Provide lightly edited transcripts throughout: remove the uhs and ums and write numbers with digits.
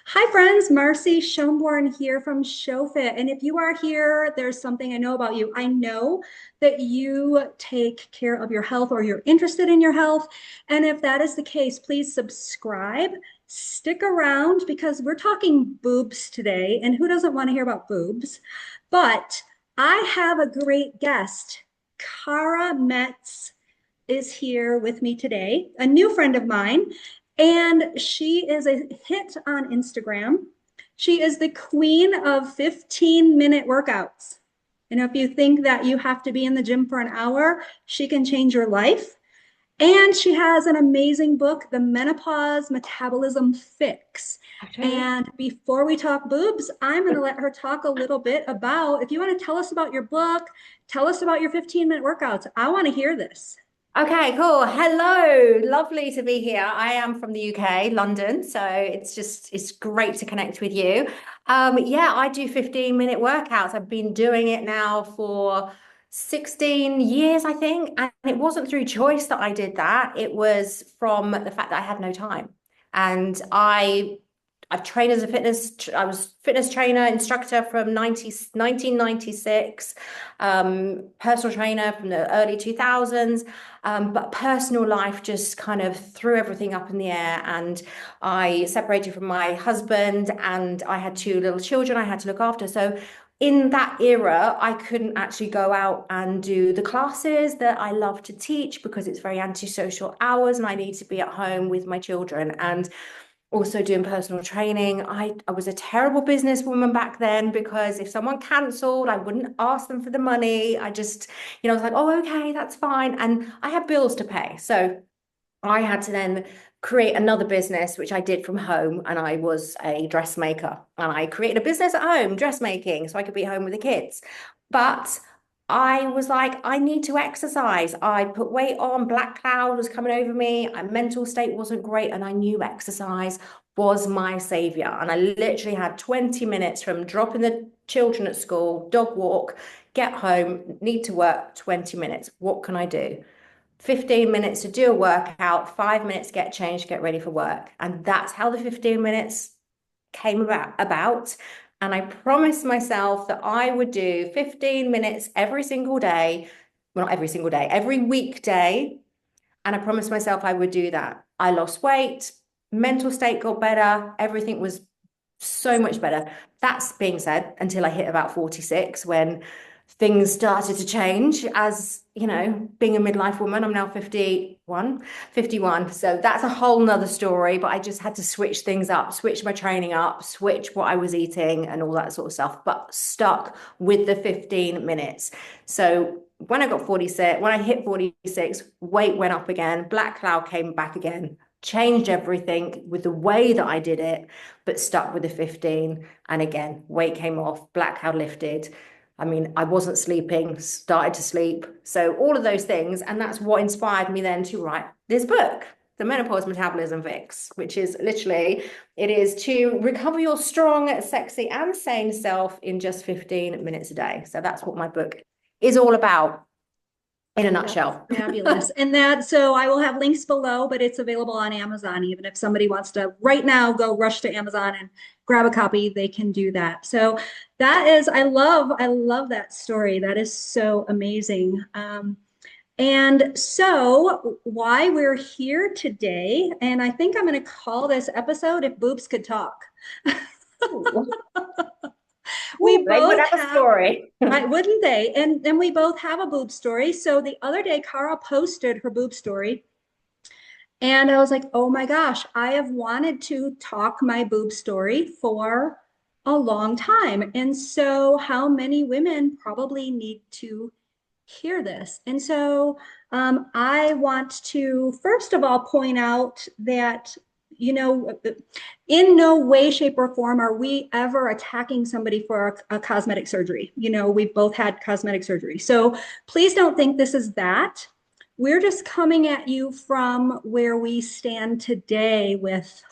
Hi, friends. Marcy Schoenborn here from schofit. And if you are here, there's something I know about you. I know that you take care of your health or you're interested in your health. And if that is the case, please subscribe. Stick around because we're talking boobs today. And who doesn't want to hear about boobs? But I have a great guest. Cara Metz is here with me today, a new friend of mine, and she is a hit on Instagram. She is the queen of 15-minute workouts. And if you think that you have to be in the gym for an hour, she can change your life. And she has an amazing book, The Menopause Metabolism Fix. Okay. And before we talk boobs, I'm going to let her talk a little bit about, if you want to tell us about your book, tell us about your 15-minute workouts. I want to hear this. Okay, cool. Hello. Lovely to be here. I am from the UK, London, so it's great to connect with you. Yeah, I do 15-minute workouts. I've been doing it now for 16 years, I think. And it wasn't through choice that I did that. It was from the fact that I had no time. And I've trained as a I was fitness trainer, instructor from 1996, personal trainer from the early 2000s. But personal life just kind of threw everything up in the air. And I separated from my husband and I had two little children I had to look after. So in that era, I couldn't actually go out and do the classes that I love to teach because it's very antisocial hours and I need to be at home with my children. And also doing personal training. I was a terrible businesswoman back then because if someone cancelled, I wouldn't ask them for the money. I was like, oh, okay, that's fine. And I had bills to pay. So I had to then create another business, which I did from home. And I was a dressmaker. And I created a business at home, dressmaking, so I could be home with the kids. But I was like, I need to exercise. I put weight on, black cloud was coming over me. My mental state wasn't great. And I knew exercise was my savior. And I literally had 20 minutes from dropping the children at school, dog walk, get home, need to work 20 minutes. What can I do? 15 minutes to do a workout, 5 minutes get changed, get ready for work. And that's how the 15 minutes came about. And I promised myself that I would do 15 minutes every single day. Well, not every single day, every weekday. And I promised myself I would do that. I lost weight, mental state got better, everything was so much better. That's being said, until I hit about 46, when things started to change. As you know, being a midlife woman, I'm now 51. So that's a whole nother story. But I just had to switch things up, switch my training up, switch what I was eating and all that sort of stuff, but stuck with the 15 minutes. So when I got 46, when I hit 46, weight went up again, black cloud came back again, changed everything with the way that I did it, but stuck with the 15. And again, weight came off, black cloud lifted. I mean, I wasn't sleeping, started to sleep. So all of those things. And that's what inspired me then to write this book, The Menopause Metabolism Fix, which is literally, it is to recover your strong, sexy, and sane self in just 15 minutes a day. So that's what my book is all about in a That's nutshell. fabulous. And that, so I will have links below, but it's available on Amazon. Even if somebody wants to right now go rush to Amazon and grab a copy, they can do that. So that is, I love that story. That is so amazing. And so why we're here today, and I think I'm going to call this episode If Boobs Could Talk. Ooh. We Ooh, they would both have a have, story. right, wouldn't they? And we both have a boob story. So the other day, Cara posted her boob story, and I was like, oh my gosh, I have wanted to talk my boob story for a long time. And so, how many women probably need to hear this? And so, I want to first of all point out that in no way, shape, or form are we ever attacking somebody for a cosmetic surgery. We've both had cosmetic surgery. So please don't think this is that. We're just coming at you from where we stand today with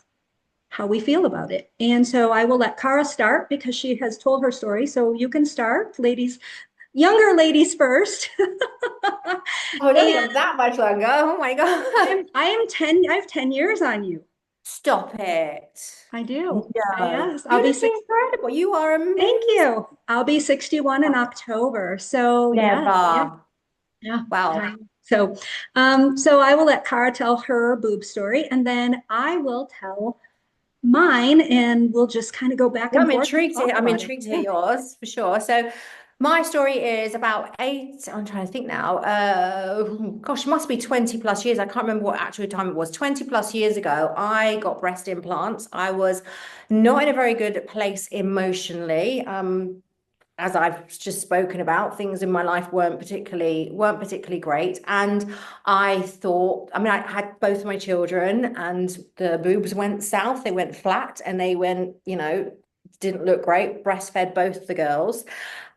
how we feel about it. And so I will let Cara start because she has told her story. So you can start, ladies, younger ladies first. Oh, I don't think And I'm that much longer. Oh my God. I am 10, I have 10 years on you. Stop it. I do. No, Yes, I'll you be look six. incredible. You are Thank amazing. you. I'll be 61 in October. So yeah, yeah, Never. yeah. Wow. So, so I will let Cara tell her boob story, and then I will tell mine, and we'll just kind of go back Yeah, and forth and talk I'm about it. intrigued to hear Yeah. yours for sure. So my story is about eight, I'm trying to think now. Gosh, must be 20 plus years. I can't remember what actual time it was. 20 plus years ago, I got breast implants. I was not in a very good place emotionally. As I've just spoken about, things in my life weren't particularly great. And I thought, I mean, I had both of my children and the boobs went south, they went flat and they went, didn't look great, breastfed both the girls.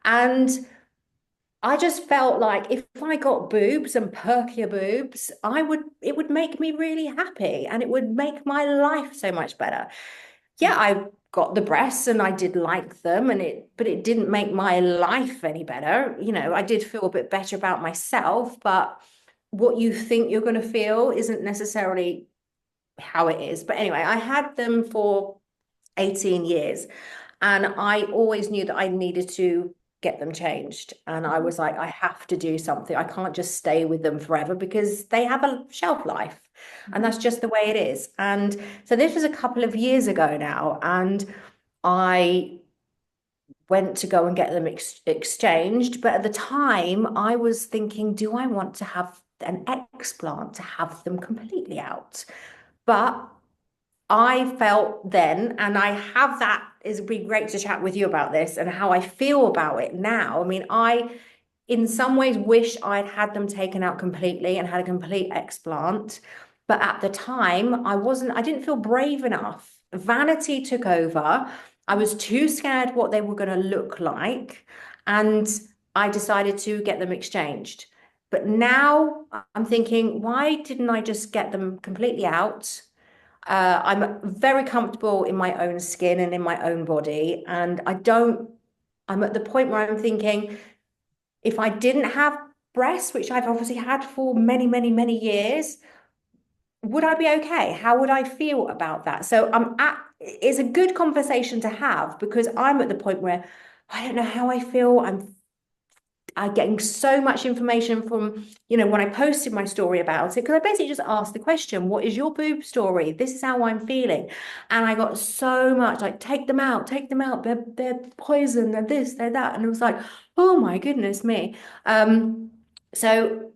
And I just felt like if I got boobs and perkier boobs, it would make me really happy and it would make my life so much better. Yeah, Yeah. I got the breasts and I did like them but it didn't make my life any better. I did feel a bit better about myself, but what you think you're going to feel isn't necessarily how it is. But anyway, I had them for 18 years. And I always knew that I needed to get them changed. And I Mhm. was like, I have to do something. I can't just stay with them forever because they have a shelf life. And Mhm. that's just the way it is. And so this was a couple of years ago now. And I went to go and get them exchanged. But at the time, I was thinking, do I want to have an explant to have them completely out? But I felt then, and I have that, it'd be great to chat with you about this and how I feel about it now. I mean, I, in some ways, wish I'd had them taken out completely and had a complete explant. But at the time, I didn't feel brave enough. Vanity took over. I was too scared what they were going to look like. And I decided to get them exchanged. But now I'm thinking, why didn't I just get them completely out? I'm very comfortable in my own skin and in my own body. And I'm at the point where I'm thinking, if I didn't have breasts, which I've obviously had for many, many, many years, would I be okay? How would I feel about that? So it's a good conversation to have because I'm at the point where I don't know how I feel. I'm getting so much information from, when I posted my story about it, because I basically just asked the question, what is your boob story? This is how I'm feeling. And I got so much like, take them out, they're poison, they're this, they're that. And it was like, oh my goodness me. So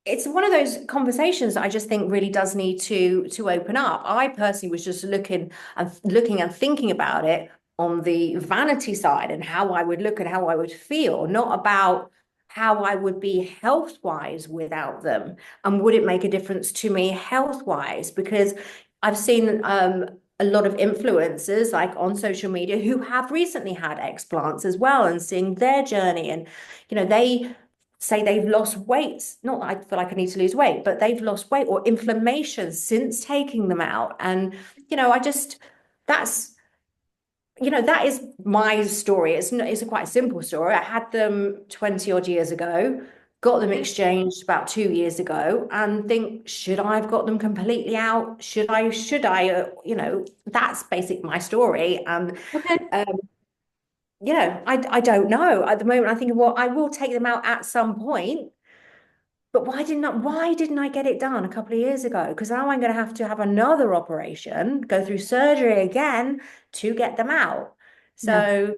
it's one of those conversations that I just think really does need to open up. I personally was just looking and thinking about it on the vanity side and how I would look and how I would feel, not about how I would be health wise without them and would it make a difference to me health wise? Because I've seen a lot of influencers like on social media who have recently had explants as well and seeing their journey and they say they've lost weight. Not that I feel like I need to lose weight, but they've lost weight or inflammation since taking them out. And, I just, that's, that is my story. It's a quite simple story. I had them 20 odd years ago, got them Okay. exchanged about 2 years ago, and think, should I have got them completely out? Should I, that's basically my story. And, Okay. um, I don't know. At the moment, I think, well, I will take them out at some point. But why didn't I get it done a couple of years ago? Because now I'm going to have another operation, go through surgery again to get them out. Yeah. So,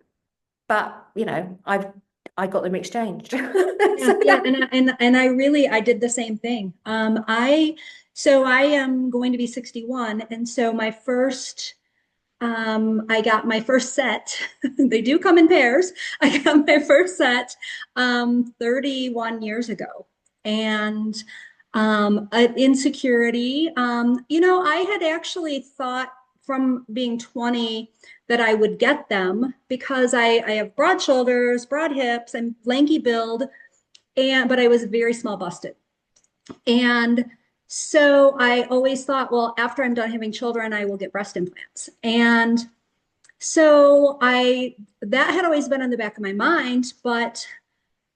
but I got them exchanged. Yeah, So yeah, that and I did the same thing. I am going to be 61, and so I got my first set. They do come in pairs. I got my first set 31 years ago, and an insecurity. I had actually thought from being 20 that I would get them because I have broad shoulders, broad hips, and lanky build, and but I was very small busted. And so I always thought, well, after I'm done having children, I will get breast implants. And so I that had always been on the back of my mind, but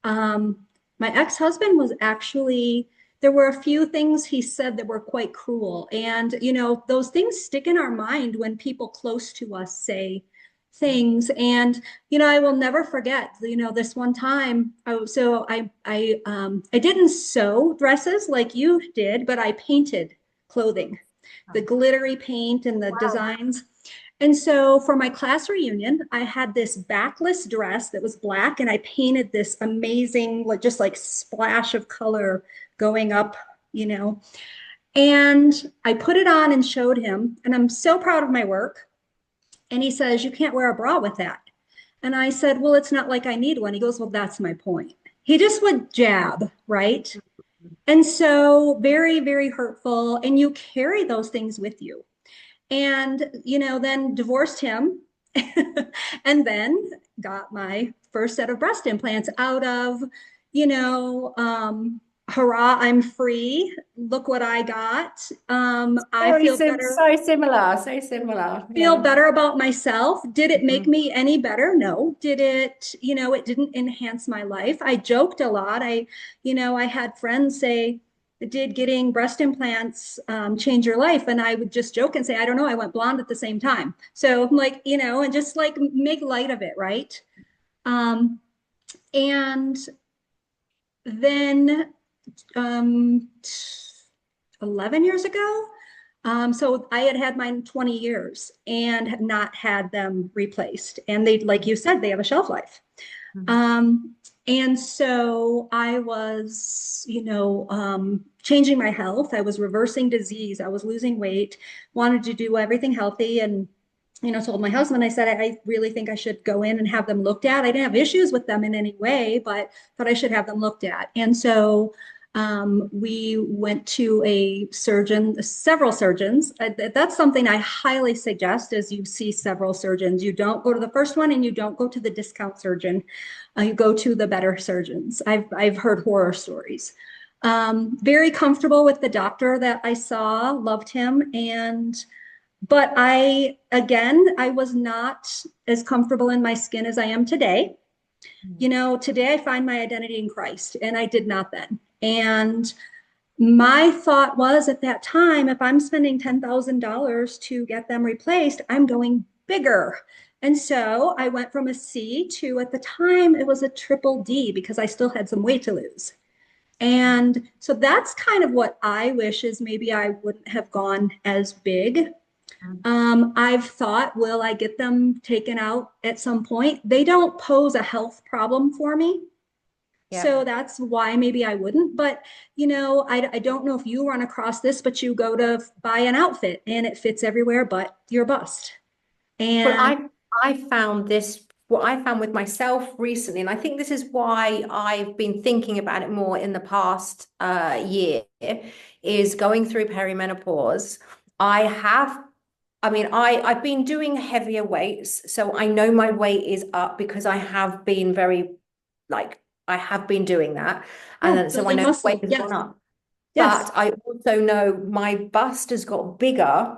um, my ex-husband was actually there were a few things he said that were quite cruel. And, those things stick in our mind when people close to us say things. And, I will never forget, this one time, I didn't sew dresses like you did, but I painted clothing, the glittery paint and the Wow. designs. And so for my class reunion, I had this backless dress that was black, and I painted this amazing, like just like splash of color going up, you know. And I put it on and showed him, and I'm so proud of my work. And he says, "You can't wear a bra with that." And I said, "Well, it's not like I need one." He goes, "Well, that's my point." He just would jab, right? And so very, very hurtful. And you carry those things with you. And, then divorced him and then got my first set of breast implants out of, hurrah, I'm free. Look what I got. I feel better, So similar, so similar. feel Yeah. better about myself. Did it make Mhm. me any better? No. Did it, it didn't enhance my life. I joked a lot. I had friends say, "Did getting breast implants change your life?" And I would just joke and say, "I don't know. I went blonde at the same time." So I'm like, and just like make light of it, right? Um, and then um, 11 years ago. So I had had mine 20 years and have not had them replaced. And they, like you said, they have a shelf life. Mhm. Um, and so I was, changing my health. I was reversing disease. I was losing weight, wanted to do everything healthy. And, told my husband, I said, I really think I should go in and have them looked at. I didn't have issues with them in any way, but thought I should have them looked at. And so we went to a surgeon, several surgeons. That's something I highly suggest as you see several surgeons. You don't go to the first one and you don't go to the discount surgeon. You go to the better surgeons. I've heard horror stories. Very comfortable with the doctor that I saw, loved him. But I was not as comfortable in my skin as I am today. Today I find my identity in Christ, and I did not then. And my thought was at that time, if I'm spending $10,000 to get them replaced, I'm going bigger. And so I went from a C to, at the time, it was a triple D because I still had some weight to lose. And so that's kind of what I wish is maybe I wouldn't have gone as big. I've thought, will I get them taken out at some point? They don't pose a health problem for me. Yeah. So that's why maybe I wouldn't. But, I don't know if you run across this, but you go to buy an outfit and it fits everywhere but your bust. Well, And I found this, what I found with myself recently, and I think this is why I've been thinking about it more in the past year, is going through perimenopause. I have, I mean, I've been doing heavier weights, so I know my weight is up because I have been like, I have been doing that. And yeah, then so I building know the weight muscle. has Yes. gone up. Yes. But I also know my bust has got bigger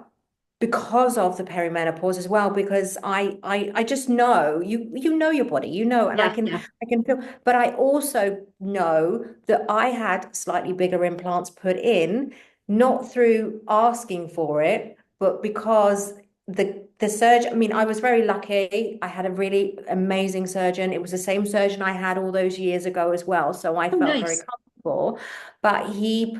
because of the perimenopause as well, because I just know you know your body, and Yeah. Yeah. I can feel, but I also know that I had slightly bigger implants put in, not through asking for it, but because the surgeon, I mean, I was very lucky. I had a really amazing surgeon. It was the same surgeon I had all those years ago as well. So I Oh, felt very nice. comfortable. But he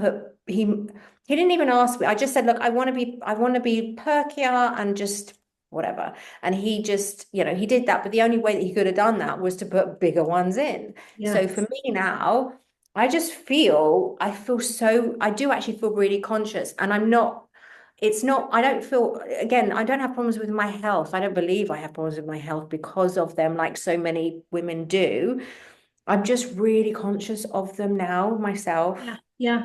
didn't even ask me. I just said, look, I want to be perkier and just whatever. And he just, he did that. But the only way that he could have done that was to put bigger ones in. So for Yes. me now, I feel so, I do actually feel really conscious. And I don't feel, again, I don't have problems with my health. I don't believe I have problems with my health because of them, like so many women do. I'm just really conscious of them now myself. Yeah. Yeah.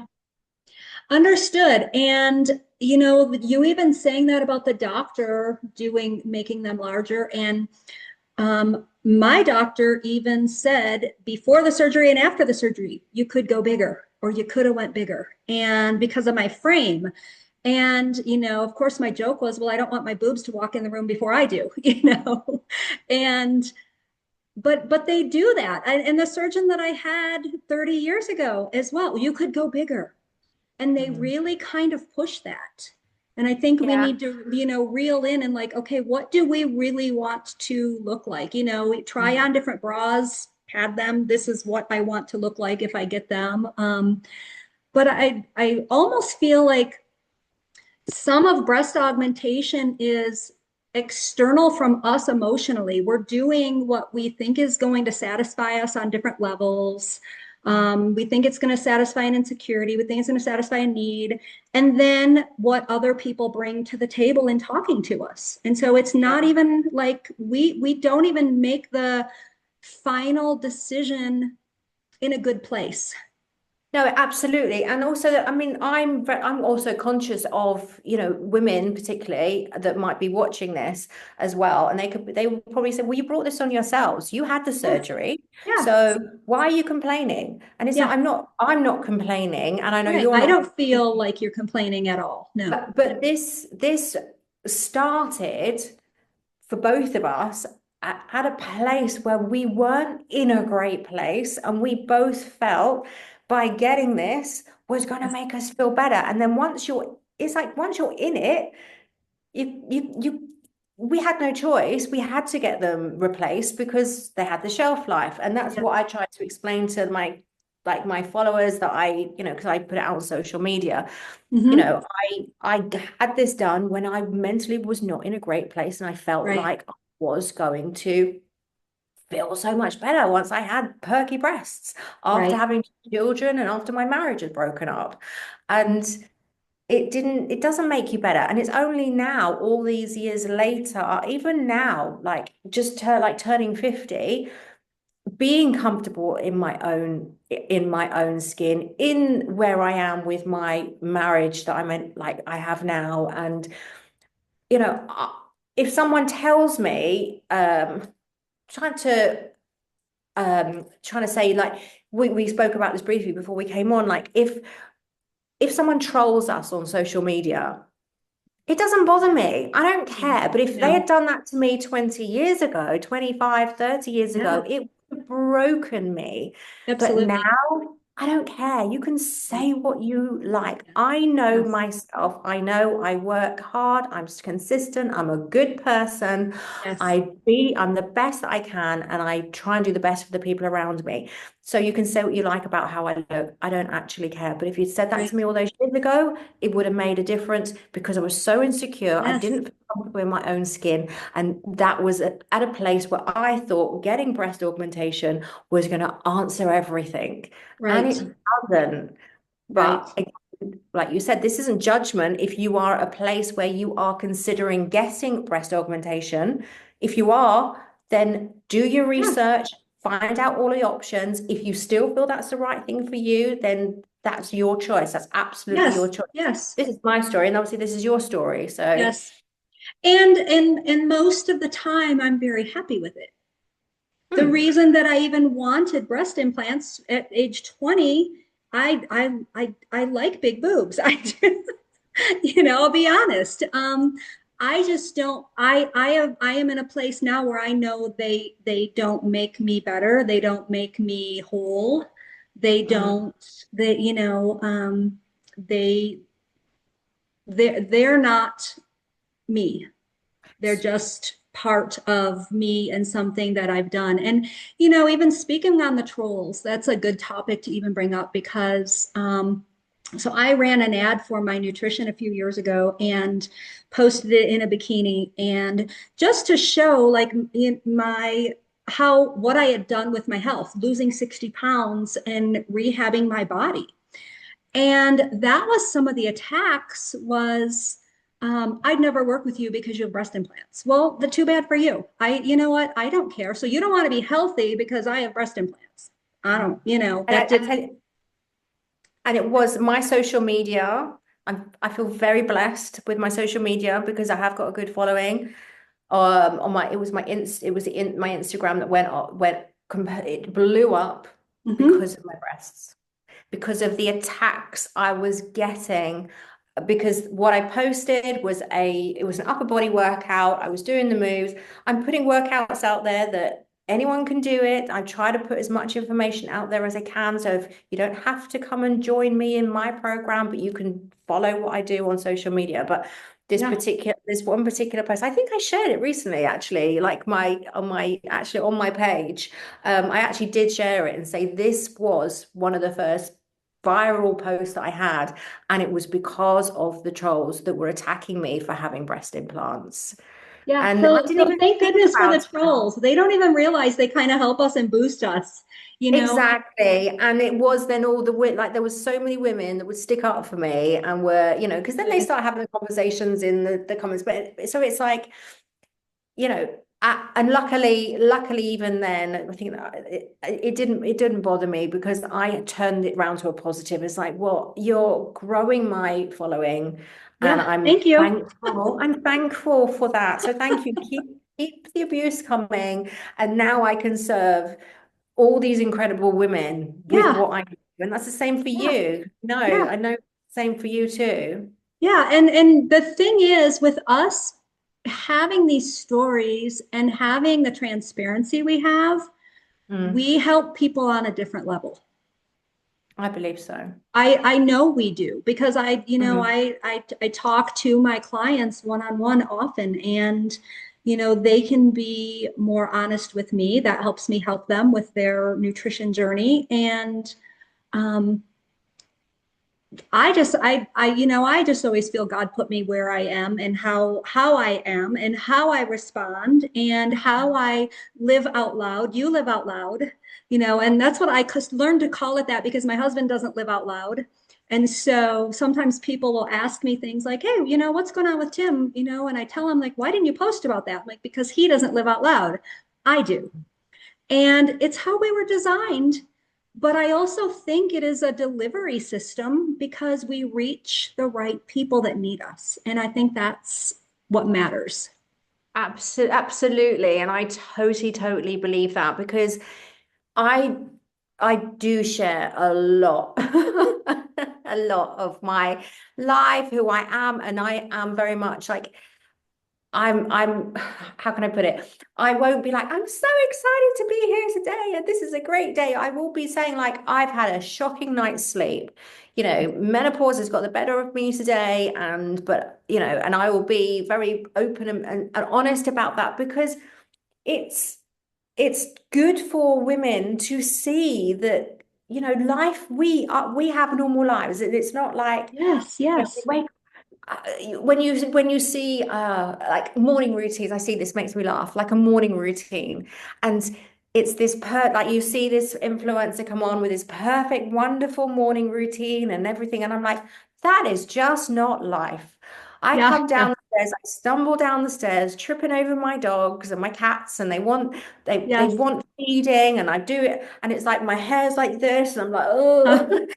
Understood. And, you even saying that about the doctor making them larger. And my doctor even said before the surgery and after the surgery, you could go bigger or you could have went bigger. And because of my frame. And, of course, my joke was, well, I don't want my boobs to walk in the room before I do, and but they do that. And the surgeon that I had 30 years ago as well, you could go bigger. And they Mm. really kind of push that. And I think we Yeah. need to, reel in and like, okay, what do we really want to look like? Try Mm. on different bras, pad them. This is what I want to look like if I get them. But I almost feel like some of breast augmentation is external from us emotionally. We're doing what we think is going to satisfy us on different levels. We think it's going to satisfy an insecurity. We think it's going to satisfy a need. And then what other people bring to the table in talking to us. And so it's not Yeah. even like we don't even make the final decision in a good place. No, absolutely. And also, I mean, I'm also conscious of, women particularly that might be watching this as well. And they will probably say, well, you brought this on yourselves. You had the Yeah, surgery. yeah, So why are you complaining? And it's not, yeah. I'm not complaining. And I know Right. you're I not don't feel like you're complaining at all. No. but this started for both of us at a place where we weren't in a great place, and we both felt by getting this was going to Yes. make us feel better. And then it's like once you're in it, you we had no choice. We had to get them replaced because they had the shelf life. And that's Yes. what I tried to explain to my followers that because I put it out on social media. Hmm. I had this done when I mentally was not in a great place, and I felt Right. like I was going to feel so much better once I had perky breasts after Right. having children and after my marriage had broken up. And it doesn't make you better. And it's only now, all these years later, even now, like like turning 50, being comfortable in my own skin, in where I am with my marriage that I have now. And if someone tells me trying to trying to say, like, we spoke about this briefly before we came on, like, if someone trolls us on social media, it doesn't bother me. I don't No. care. But if they No. had done that to me 20 years ago, 25, 30 years Yeah. ago, it would have broken me. But now Absolutely. I don't care. You can Yeah. say what you like. I know Yes. myself. I know I work hard. I'm consistent. I'm a good person. Yes. I'm the best that I can, and I try and do the best for the people around me. So you can say what you like about how I look. I don't actually care. But if you'd said that to Right. me all those years ago, it would have made a difference because I was so insecure. I Yes. didn't feel comfortable in my own skin. And that was at a place where I thought getting breast augmentation was going to answer everything. And Right. it doesn't. Right. But again, like you said, this isn't judgment. If you are at a place where you are considering getting breast augmentation, if you are, then do your Yeah. research, find out all the options. If you still feel that's the right thing for you, then that's your choice. That's absolutely your Yes. choice. Yes. This is my story, and obviously this is your story. So, Yes. And most of the time I'm very happy with it. The hmm, reason that I even wanted breast implants at age 20, I like big boobs. I do. I'll be honest. I just don't. I am in a place now where I know they don't make me better. They don't make me whole. They mm, don't. They they they're not me. They're just part of me and something that I've done. And, even speaking on the trolls, that's a good topic to even bring up because so I ran an ad for my nutrition a few years ago and posted it in a bikini and just to show like my how what I had done with my health, losing 60 pounds and rehabbing my body. And that was some of the attacks was I'd never work with you because you have breast implants. Well, the too bad for you. You know what? I don't care. So you don't want to be healthy because I have breast implants. I don't, and that I didn't. tell you, and it was my social media. I feel very blessed with my social media because I have got a good following. On my it was my inst it was in my Instagram that it blew up Hmm. because of my breasts, because of the attacks I was getting, because what I posted was an upper body workout. I was doing the moves. I'm putting workouts out there that anyone can do it. I try to put as much information out there as I can. So if you don't have to come and join me in my program, but you can follow what I do on social media. But Yeah. this one particular post, I think I shared it recently, actually, like on my page. I actually did share it and say this was one of the first viral posts that I had, and it was because of the trolls that were attacking me for having breast implants. Yeah. And I didn't So even thank think goodness for the about it. trolls. They don't even realize they kind of help us and boost us, you know? Exactly. And it was then all the like there was so many women that would stick up for me and were, because then they Good. start having the conversations in the comments. But so it's like, and luckily even then, I think that it didn't bother me because I turned it round to a positive. It's like, well, you're growing my following and Yeah. Thank you. I'm thankful for that. So thank you. Keep the abuse coming. And now I can serve all these incredible women with Yeah. what I do. And that's the same for Yeah. you. No, Yeah. I know same for you too. Yeah. And the thing is with us having these stories and having the transparency Mm, we help people on a different level. I believe so. I know we do because Mm. I talk to my clients one on one often, and they can be more honest with me. That helps me help them with their nutrition journey, and um, I just always feel God put me where I am and how I am and how I respond and how I live out loud. You live out loud, and that's what I learned to call it that because my husband doesn't live out loud. And so sometimes people will ask me things like, hey, what's going on with Tim? And I tell him like, why didn't you post about that? Like, because he doesn't live out loud. I do. And it's how we were designed. But I also think it is a delivery system because we reach the right people that need us. And I think that's what matters. Absolutely. And I totally believe that because I I do share a lot, a lot of my life, who I am, and I am very much like how can I put it? I won't be like, I'm so excited to be here today, and this is a great day. I will be saying, like, I've had a shocking night's sleep. Menopause has got the better of me today, and I will be very open and honest about that because it's it's good for women to see that, life we have normal lives. It's not like Yes, we yes, wake uh, when you see like morning routines, I see this makes me laugh, like a morning routine, and it's this like you see this influencer come on with this perfect, wonderful morning routine and everything, and I'm like, that is just not life. I yeah, come yeah, down the stairs, I stumble down the stairs, tripping over my dogs and my cats, and they yes, want feeding, and I do it, and it's like my hair's like this, and I'm like, uh, oh,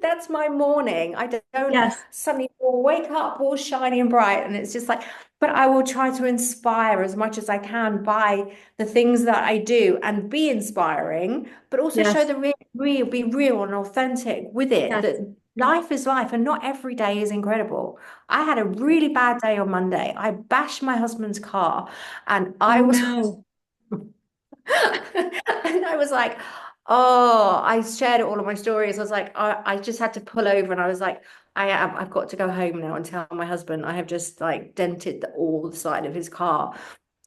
that's my morning. I don't yes, suddenly will wake up all shiny and bright. And it's just like, but I will try to inspire as much as I can by the things that I do and be inspiring, but also show yes, the be real and authentic with it, yes. that life is life and not every day is incredible. I had a really bad day on Monday. I bashed my husband's car and I Oh was no. and I was like, oh, I shared it all on my stories. I was like, I just had to pull over and I was like, I've got to go home now and tell my husband I have just like dented all the side of his car.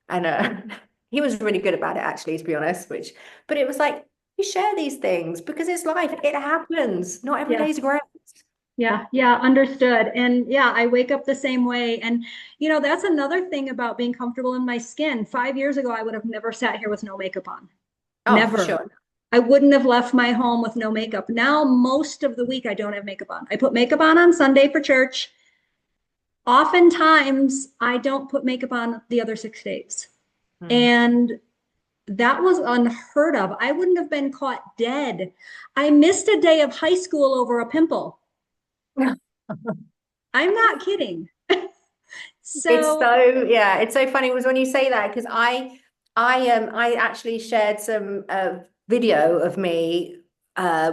And he was really good about it, actually, to be honest, but it was like, you share these things because it's life. It happens. Not every Yes. day's great. Yeah, yeah, understood. And yeah, I wake up the same way. And, that's another thing about being comfortable in my skin. 5 years ago, I would have never sat here with no makeup on. Oh, for Never. sure. I wouldn't have left my home with no makeup. Now, most of the week, I don't have makeup on. I put makeup on Sunday for church. Oftentimes, I don't put makeup on the other 6 days. Mm. And that was unheard of. I wouldn't have been caught dead. I missed a day of high school over a pimple. I'm not kidding. It's So, so yeah, it's so funny was when you say that because I actually shared some video of me uh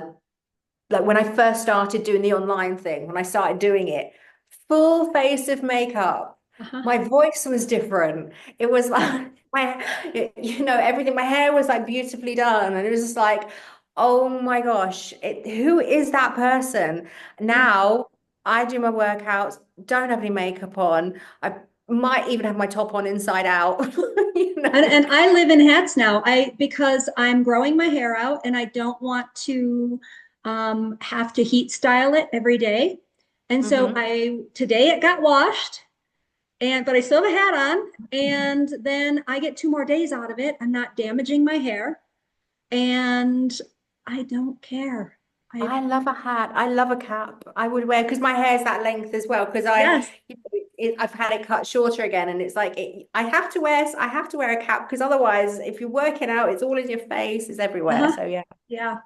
like when I first started doing the online thing, when I started doing it, full face of makeup. Uh-huh. My voice was different. It was like everything. My hair was like beautifully done, and it was just like, oh my gosh, who is that person? Yeah. Now I do my workouts, don't have any makeup on. I might even have my top on inside out. You know. And I live in hats now. Because I'm growing my hair out and I don't want to have to heat style it every day. And so Hmm. I today it got washed and but I still have a hat on and then I get 2 more days out of it. I'm not damaging my hair and I don't care. I I love a hat. I love a cap. I would wear because my hair's that length as well. Because yes. I've had it cut shorter again, and it's like I have to wear a cap because otherwise, if you're working out, it's all in your face, it's everywhere. Uh-huh. So yeah. Yeah.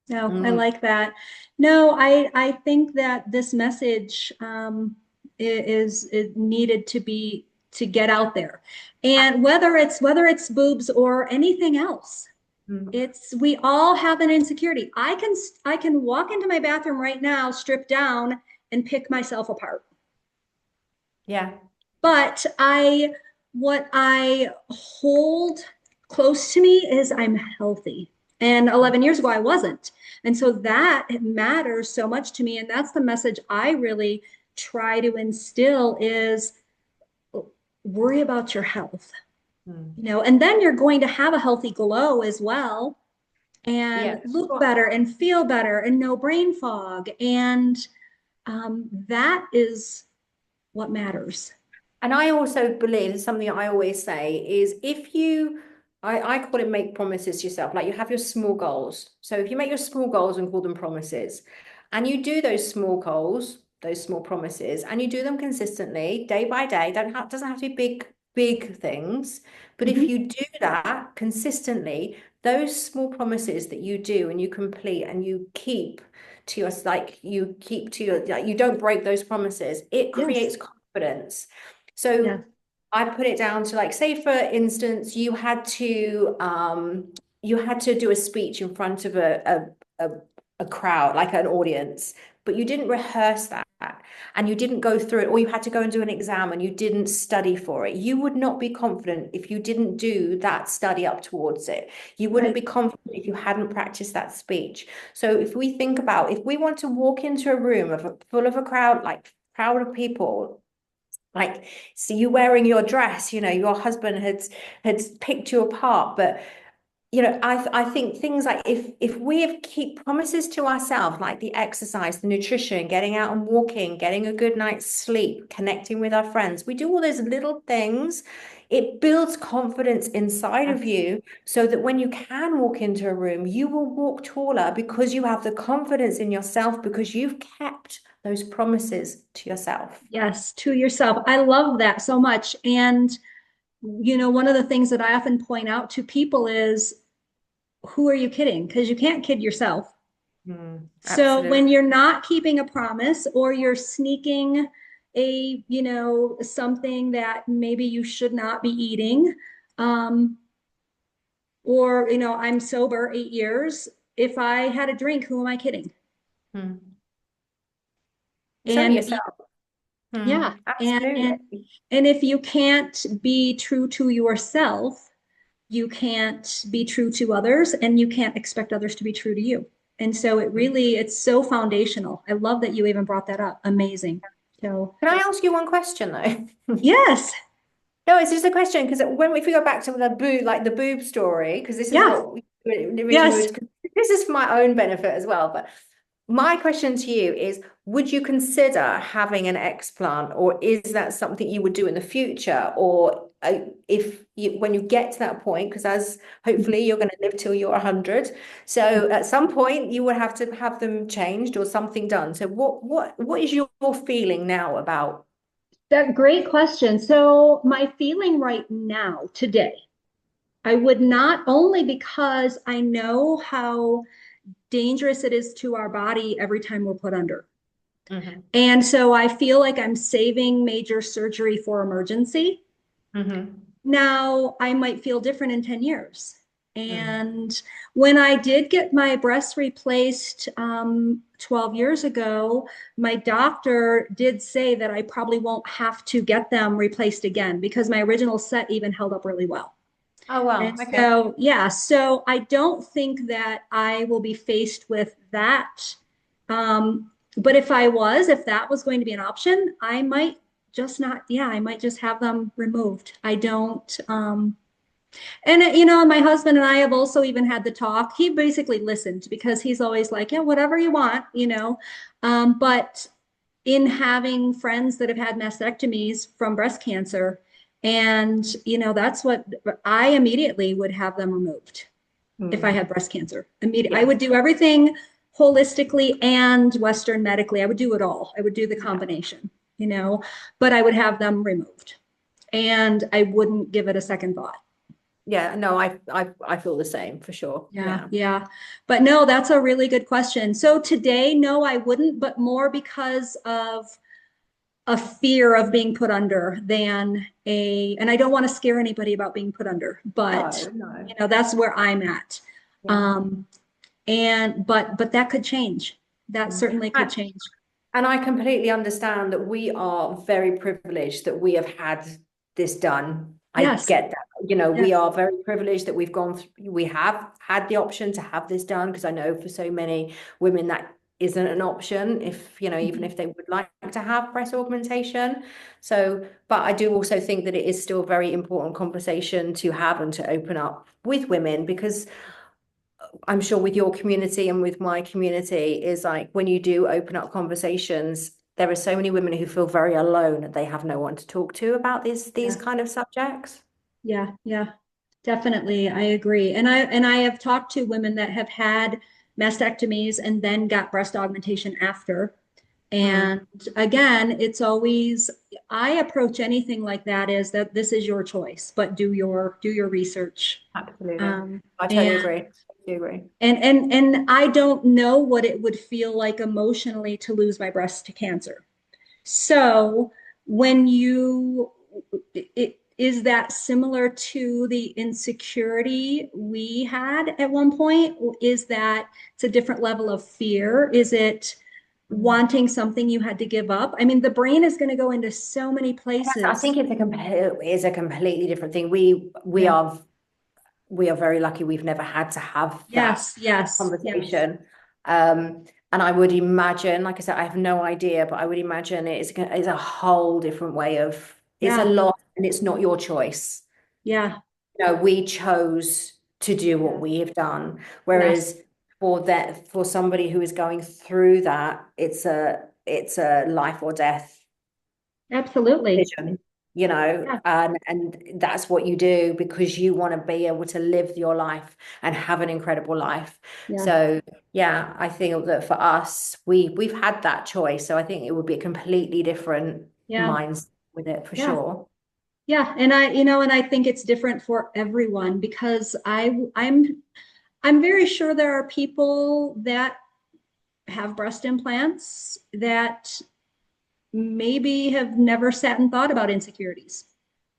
No, I Mm. like that. No, I think that this message is needed to be to get out there. And whether it's boobs or anything else, Mm. it's we all have an insecurity. I can walk into my bathroom right now, strip down, and pick myself apart. Yeah. But what I hold close to me is I'm healthy. And 11 years ago, I wasn't. And so that matters so much to me. And that's the message I really try to instill is worry about your health, Mm. and then you're going to have a healthy glow as well and Yeah. look better and feel better and no brain fog. And that is what matters. And I also believe something I always say is if you, I call it make promises to yourself, like you have your small goals. So if you make your small goals and call them promises, and you do those small goals, those small promises, and you do them consistently, day by day, doesn't have to be big things. But if Mhm. you do that consistently, those small promises that you do and you complete and you keep to your, like you keep to your, like you don't break those promises, it Yes. creates confidence. Yes. So I put it down to like, say for instance, you had to do a speech in front of a crowd, like an audience, but you didn't rehearse that and you didn't go through it, or you had to go and do an exam and you didn't study for it. You would not be confident if you didn't do that study up towards it. You wouldn't Right. be confident if you hadn't practiced that speech. So if we think about if we want to walk into a room full of a crowd, like crowd of people, like see you wearing your dress, your husband had picked you apart, but I think things like if we keep promises to ourselves, like the exercise, the nutrition, getting out and walking, getting a good night's sleep, connecting with our friends, we do all those little things, it builds confidence inside of Yes. you so that when you can walk into a room, you will walk taller because you have the confidence in yourself because you've kept those promises to yourself. Yes, to yourself. I love that so much. And, one of the things that I often point out to people is who are you kidding? Because you can't kid yourself. So when Absolutely. you're not keeping a promise or you're sneaking something that maybe you should not be eating, um, or, I'm sober 8 years. If I had a drink, who am I kidding? Hmm. It's only And yourself. yeah, and and Absolutely. and if you can't be true to yourself, you can't be true to others, and you can't expect others to be true to you. And so it's so foundational. I love that you even brought that up. Amazing. So Can I ask you one question though? yes, No, it's just a question because if we go back to the boob story, because this is yeah, what the reason we yes. would, this is for my own benefit as well. But my question to you is, would you consider having an explant, or is that something you would do in the future? Or if you, when you get to that point, because as hopefully you're going to live till you're 100, so at some point you would have to have them changed or something done. So what is your feeling now about? That great question. So my feeling right now, today, I would not only because I know how dangerous it is to our body every time we're put under. Hmm. And so I feel like I'm saving major surgery for emergency. Hmm. Now, I might feel different in 10 years. Mm. And when I did get my breasts replaced 12 years ago, my doctor did say that I probably won't have to get them replaced again because my original set even held up really well. Oh, wow. And Okay. so, yeah, so I don't think that I will be faced with that. But if that was going to be an option, I might just not, yeah, I might just have them removed. I don't, and my husband and I have also even had the talk. He basically listened because he's always like, yeah, whatever you want. But in having friends that have had mastectomies from breast cancer, and that's what I immediately would have them removed if I Mm. had breast cancer. Immediately, I Yeah. would do everything holistically and Western medically. I would do it all. I would do the Yeah. combination, but I would have them removed, and I wouldn't give it a second thought. Yeah. No, I feel the same for sure. Yeah, Yeah. yeah. But no, that's a really good question. So today, no, I wouldn't, but more because of a fear of being put under and I don't want to scare anybody about being put under, but No, no. that's where I'm at. Yeah. Um, but that could change. That Mm. certainly could change. And I completely understand that we are very privileged that we have had this done. I Yes, get that. We yes. are very privileged that we've gone through, we have had the option to have this done, because I know for so many women that isn't an option, if, even Mhm. if they would like to have breast augmentation. So, but I do also think that it is still a very important conversation to have and to open up with women, because I'm sure with your community and with my community is like, when you do open up conversations, there are so many women who feel very alone that they have no one to talk to about these Yeah, kind of subjects. yeah, yeah. Definitely, I agree. And I have talked to women that have had mastectomies and then got breast augmentation after. Mm, And again, it's always I approach anything like that is that this is your choice, but do your research. absolutely. Um, I totally and agree. I do agree. and I don't know what it would feel like emotionally to lose my breast to cancer. So when is that similar to the insecurity we had at one point? Or is that it's a different level of fear? Is it Mm. wanting something you had to give up? I mean, the brain is going to go into so many I places. think it's a completely different thing. Yeah. We are very lucky we've never had to have that Yes, yes, yes. conversation. And I would imagine, like I said, I have no idea, but I would imagine it's a whole different way of, it's a Yeah, lot, and it's not your choice. yeah, We chose to do what yeah. we have done. Yes, Whereas for somebody who is going through that, it's a life or death absolutely. vision, Yeah, and that's what you do because you want to be able to live your life and have an incredible life. yeah, So yeah, I think that for us, we've had that choice. So I think it would be a completely different yeah, mindset with it for yeah. sure. Yeah, and I think it's different for everyone because I'm very sure there are people that have breast implants that maybe have never sat and thought about insecurities.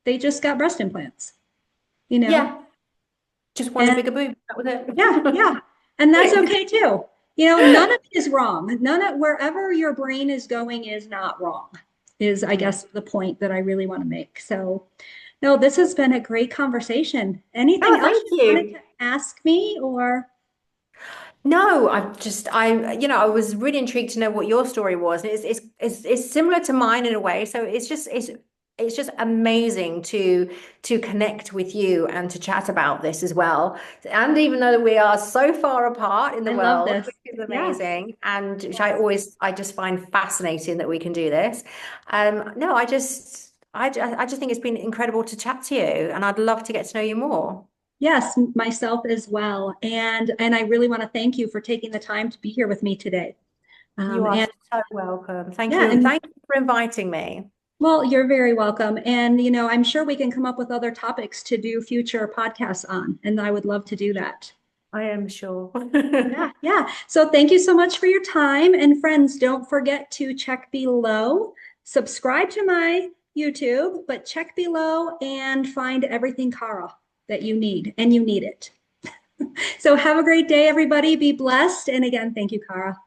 They just got breast implants, you know? Yeah, just want a And bigger boob. That was yeah, it. yeah. And that's okay too. None of it is wrong. None of wherever your brain is going is not wrong, is I Mm. guess the point that I really want to make. So, no, this has been a great conversation. Anything Oh, else thank you wanted to you. ask me or? No, I was really intrigued to know what your story was. And it's similar to mine in a way. So it's just amazing to connect with you and to chat about this as well. And even though we are so far apart in the I love world, this. which is Yeah. amazing, and which Yes. I just find fascinating that we can do this. No, I just think it's been incredible to chat to you, and I'd love to get to know you more. Yes, myself as well. And I really want to thank you for taking the time to be here with me today. You are And so welcome. Thank yeah, you. and Thank you for inviting me. well, you're very welcome. And I'm sure we can come up with other topics to do future podcasts on, and I would love to do that. I am sure. Yeah, yeah. So thank you so much for your time. And friends, don't forget to check below, subscribe to my YouTube, but check below and find everything Cara that you need, and you need it. So have a great day, everybody. Be blessed. And again, thank you, Cara.